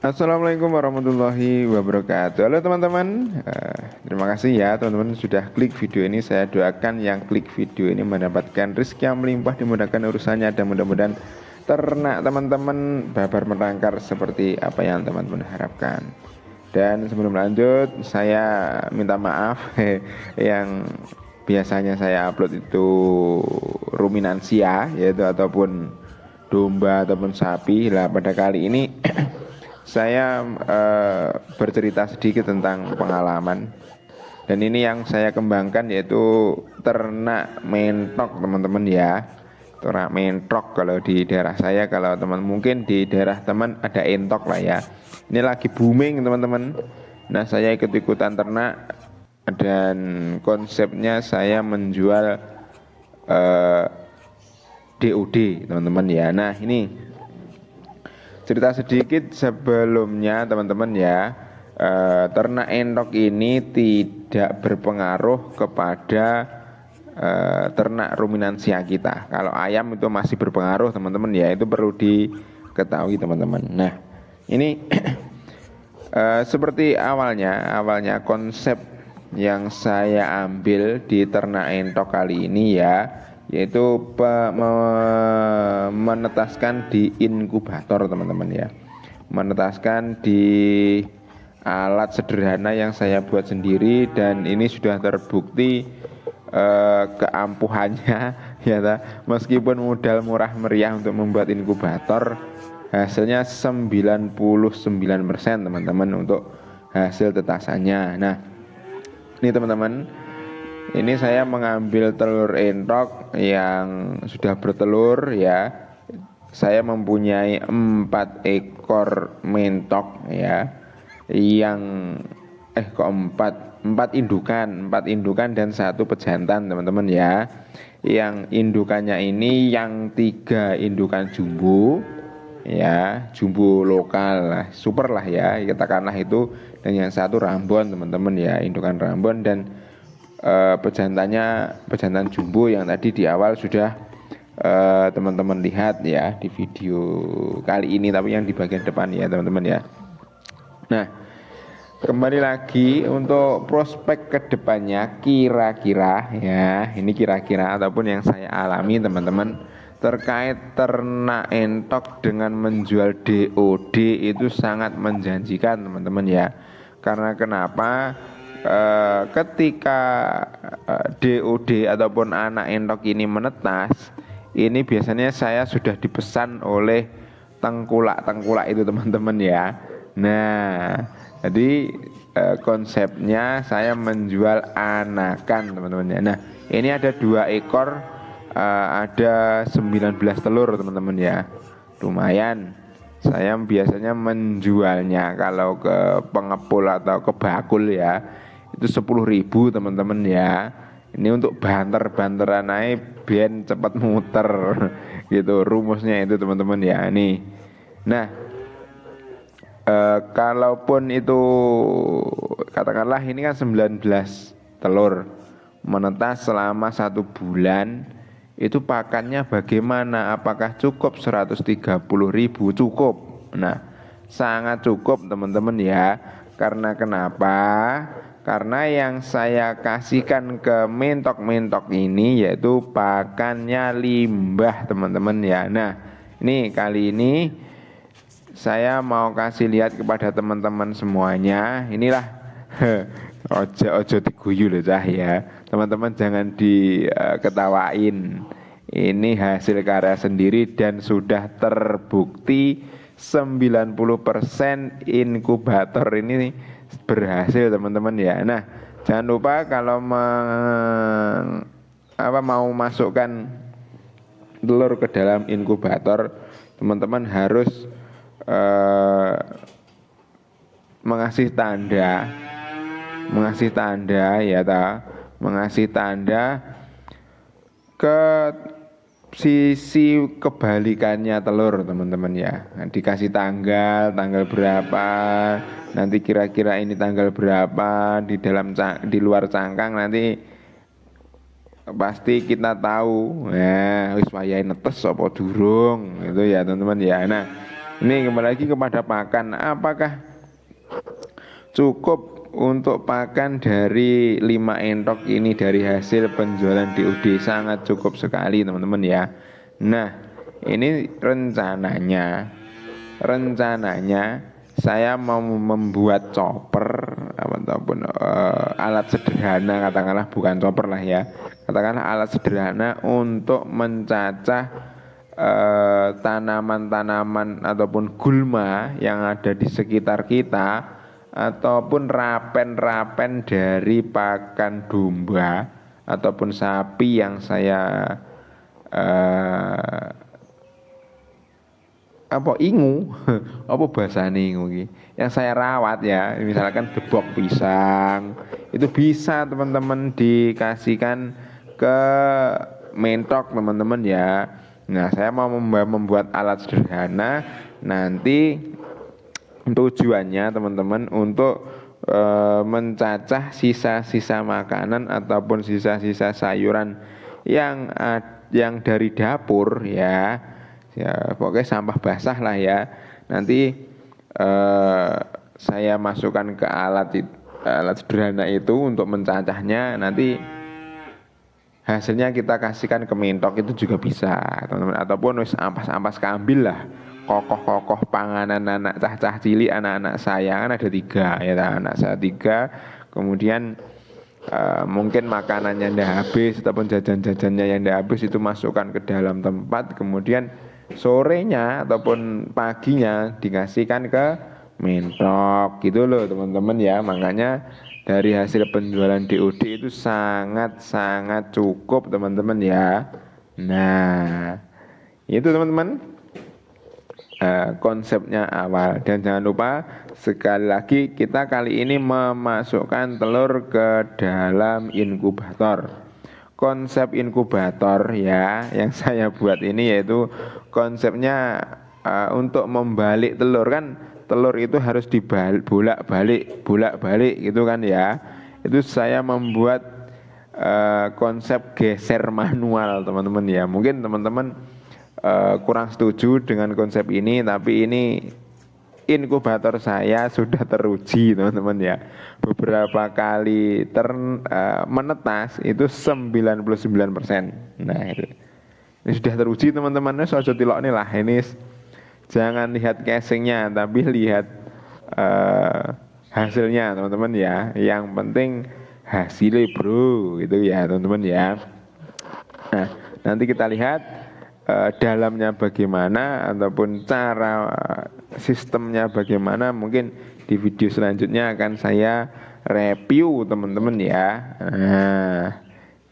Assalamualaikum warahmatullahi wabarakatuh. Halo teman-teman. Terima kasih ya teman-teman sudah klik video ini. Saya doakan yang klik video ini mendapatkan rezeki yang melimpah, dimudahkan urusannya, dan mudah-mudahan ternak teman-teman babar menangkar seperti apa yang teman-teman harapkan. Dan sebelum lanjut, saya minta maaf yang biasanya saya upload itu ruminansia, yaitu ataupun domba ataupun sapi. Lah pada kali ini saya bercerita sedikit tentang pengalaman, dan ini yang saya kembangkan yaitu ternak mentok teman-teman ya. Ternak mentok kalau di daerah saya, kalau teman mungkin di daerah teman ada entok lah ya. Ini lagi booming teman-teman. Nah, saya ikut-ikutan ternak, dan konsepnya saya menjual DOD teman-teman ya. Nah, ini cerita sedikit sebelumnya teman-teman ya. Ternak entok ini tidak berpengaruh kepada ternak ruminansia kita. Kalau ayam itu masih berpengaruh teman-teman ya, itu perlu diketahui teman-teman. Nah, ini seperti awalnya konsep yang saya ambil di ternak entok kali ini ya, yaitu menetaskan di inkubator teman-teman ya. Menetaskan di alat sederhana yang saya buat sendiri, dan ini sudah terbukti keampuhannya ya ta? Meskipun modal murah meriah untuk membuat inkubator, hasilnya 99% teman-teman untuk hasil tetasannya. Nah, ini teman-teman, ini saya mengambil telur entok yang sudah bertelur ya. Saya mempunyai 4 ekor mentok ya, yang kok 4 indukan dan 1 pejantan teman-teman ya. Yang indukannya ini yang 3 indukan jumbo ya, jumbo lokal lah, super lah ya katakanlah itu, dan yang 1 rambon teman-teman ya, indukan rambon. Dan pejantan jumbo yang tadi di awal sudah teman-teman lihat ya di video kali ini, tapi yang di bagian depan ya teman-teman ya. Nah, kembali lagi untuk prospek kedepannya, kira-kira ya, ini kira-kira ataupun yang saya alami teman-teman terkait ternak entok dengan menjual DOD itu sangat menjanjikan teman-teman ya. Karena kenapa? Ketika DOD ataupun anak entok ini menetas, ini biasanya saya sudah dipesan oleh tengkulak itu teman-teman ya. Nah, jadi konsepnya saya menjual anakan teman-teman ya. Nah, ini ada 2 ekor, ada 19 telur teman-teman ya. Lumayan. Saya biasanya menjualnya kalau ke pengepul atau ke bakul ya, itu 10.000 teman-teman ya. Ini untuk banter-banteran aja biar cepat muter gitu, rumusnya itu teman-teman ya. Nih, nah, kalaupun itu katakanlah ini kan 19 telur menetas selama 1 bulan, itu pakannya bagaimana? Apakah cukup 130.000? Cukup. Nah, sangat cukup teman-teman ya. Karena kenapa? Karena yang saya kasihkan ke mentok-mentok ini yaitu pakannya limbah teman-teman ya. Nah, ini kali ini saya mau kasih lihat kepada teman-teman semuanya. Inilah ojo diguyu loh cah ya. Teman-teman jangan diketawain. Ini hasil karya sendiri dan sudah terbukti 90% inkubator ini berhasil teman-teman ya. Nah, jangan lupa kalau mau masukkan telur ke dalam inkubator, teman-teman harus mengasih tanda ya mengasih tanda ke sisi kebalikannya telur teman-teman ya. Nah, dikasih tanggal berapa, nanti kira-kira ini tanggal berapa di luar cangkang, nanti pasti kita tahu ya wis wayahe netes apa durung itu ya teman-teman ya. Nah, Ini kembali lagi kepada pakan. Apakah cukup untuk pakan dari 5 entok ini dari hasil penjualan DOD? Sangat cukup sekali teman-teman ya. Nah, ini rencananya saya mau membuat chopper ataupun alat sederhana, katakanlah bukan chopper lah ya, katakanlah alat sederhana untuk mencacah tanaman-tanaman ataupun gulma yang ada di sekitar kita, ataupun rapen-rapen dari pakan domba ataupun sapi yang saya ingu apa bahasane ingu iki yang saya rawat ya, misalkan gebok pisang itu bisa teman-teman dikasihkan ke mentok teman-teman ya. Nah, saya mau membuat alat sederhana nanti tujuannya teman-teman untuk mencacah sisa-sisa makanan ataupun sisa-sisa sayuran yang dari dapur ya. Ya, pokoknya sampah basah lah ya. Nanti saya masukkan ke alat sederhana itu untuk mencacahnya, nanti hasilnya kita kasihkan ke mentok itu juga bisa teman-teman, ataupun wis ampas-ampas kambil lah, kokoh-kokoh panganan anak cah-cah cilik, anak-anak saya kan ada 3 ya, anak saya 3, kemudian mungkin makanannya ndak habis ataupun jajan-jajannya yang ndak habis itu masukkan ke dalam tempat, kemudian sorenya ataupun paginya dikasihkan ke mentok gitu loh teman-teman ya. Makanya dari hasil penjualan DOD itu sangat-sangat cukup teman-teman ya. Nah, itu teman-teman konsepnya awal. Dan jangan lupa sekali lagi kita kali ini memasukkan telur ke dalam inkubator. Konsep inkubator ya yang saya buat ini yaitu konsepnya untuk membalik telur kan. Telur itu harus bolak-balik gitu kan ya. Itu saya membuat konsep geser manual teman-teman ya. Mungkin teman-teman kurang setuju dengan konsep ini, tapi ini inkubator saya sudah teruji teman-teman ya. Beberapa kali menetas itu 99%. Nah itu. Ini sudah teruji teman-teman. Sojo tilok nih lah ini. Jangan lihat casingnya, tapi lihat hasilnya teman-teman ya. Yang penting hasilnya bro, gitu ya teman-teman ya. Nah, nanti kita lihat dalamnya bagaimana ataupun cara sistemnya bagaimana. Mungkin di video selanjutnya akan saya review teman-teman ya. Nah,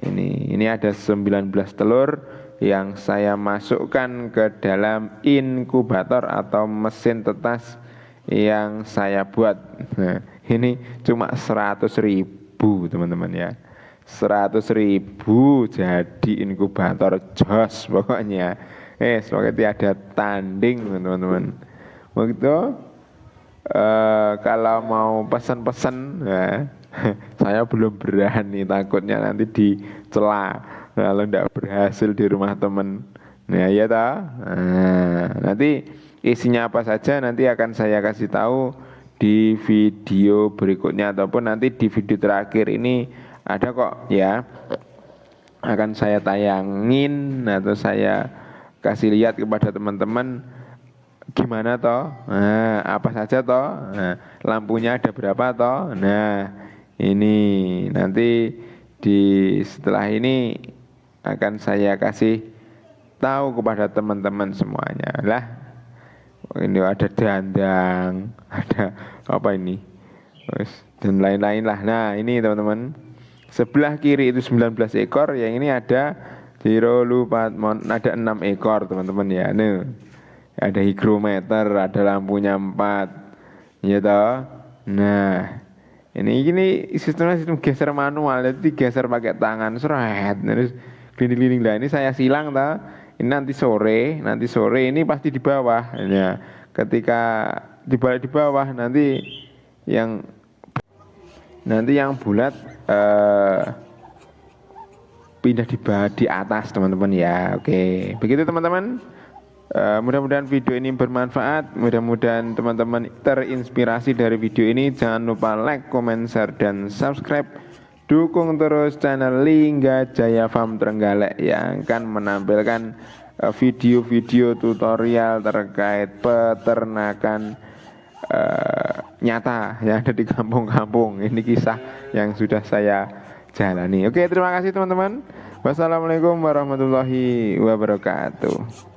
ini ada 19 telur yang saya masukkan ke dalam inkubator atau mesin tetas yang saya buat. Nah, ini cuma 100.000 teman-teman ya. 100.000 jadi inkubator jos pokoknya. Pokoknya ada tanding teman-teman. Begitu. Kalau mau pesan-pesan ya, saya belum berani, takutnya nanti dicela kalau tidak berhasil di rumah temen. Nah ya ta. Nah, nanti isinya apa saja nanti akan saya kasih tahu di video berikutnya ataupun nanti di video terakhir ini ada kok ya. Akan saya tayangin atau saya kasih lihat kepada teman-teman gimana toh. Nah, apa saja toh. Nah, lampunya ada berapa toh. Nah, ini nanti setelah ini akan saya kasih tahu kepada teman-teman semuanya lah. Ini ada dandang, ada apa ini, dan lain-lain lah. Nah ini teman-teman, sebelah kiri itu 19 ekor, yang ini ada ada 6 ekor teman-teman ya. Nih ada hygrometer, ada lampunya 4 ya toh. Nah ini sistem geser manual, jadi digeser pakai tangan seret terus keliling-keliling lah. Ini saya silang ta. Ini nanti sore ini pasti di bawah. Ya, ketika dibalik di bawah nanti yang bulat pindah di atas teman-teman ya. Oke, begitu teman-teman. Mudah-mudahan video ini bermanfaat. Mudah-mudahan teman-teman terinspirasi dari video ini. Jangan lupa like, comment, share, dan subscribe. Dukung terus channel Lingga Jaya Farm Trenggalek yang akan menampilkan video-video tutorial terkait peternakan nyata yang ada di kampung-kampung. Ini kisah yang sudah saya jalani. Oke, terima kasih teman-teman. Wassalamualaikum warahmatullahi wabarakatuh.